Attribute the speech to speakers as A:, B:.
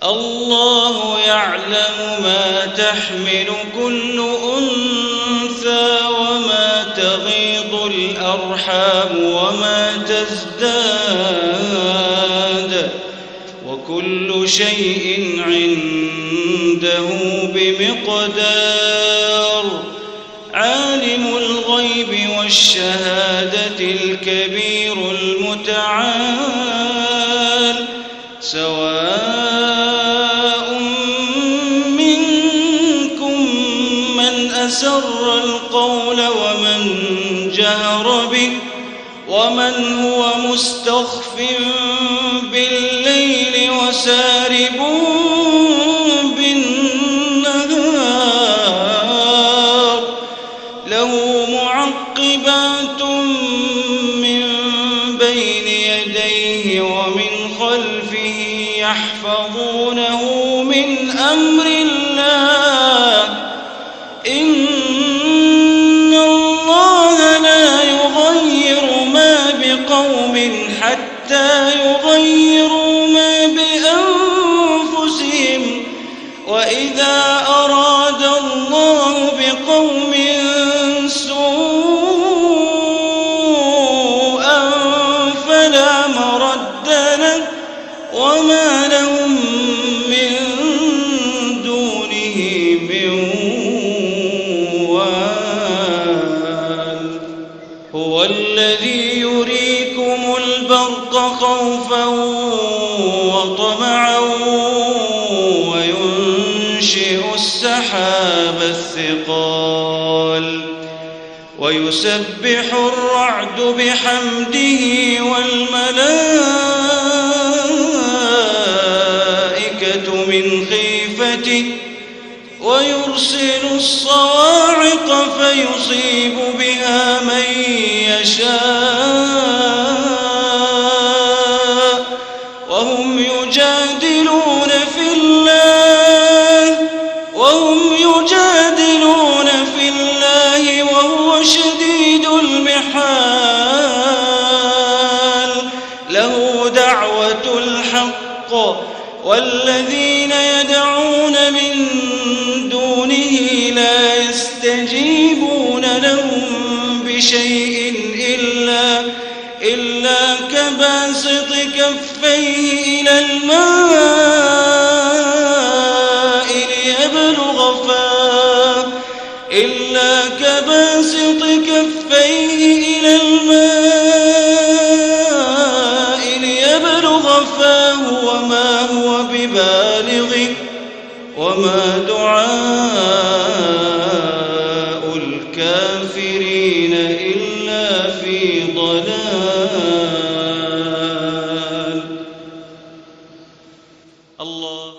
A: الله يعلم ما تحمل كل أنثى وما تغيض الأرحام وما تزداد وكل شيء عنده بمقدار. عالم الغيب والشهادة الكبير المتعال سواء منكم من أسر القول ومن جهر به ومن هو مستخف بالليل وسارب بالنهار له معقبات من بين يديه ومن خلفه يحفظونه من أمر الله إن الله لا يغير ما بقوم حتى يغيروا ما بأنفسهم وإذا أراد الله بقوم سوءا فلا مرد له وما لهم من دونه من وال. هو الذي يريكم البرق خوفا وطمعا وينشئ السحاب الثقال ويسبح الرعد بحمده والملائكة من خيفته ويرسل الصواعق فيصيب بها من يشاء وهم يجادلون في الله وهو شديد المحال. له دعوة الحق والذين يدعون من دونه لا يستجيبون لهم بشيء إلا كباسط كفيه إلى الماء ليبلغ فاه وما هو ببالغه وما دعاء الكافرين إلا في ضلال. الله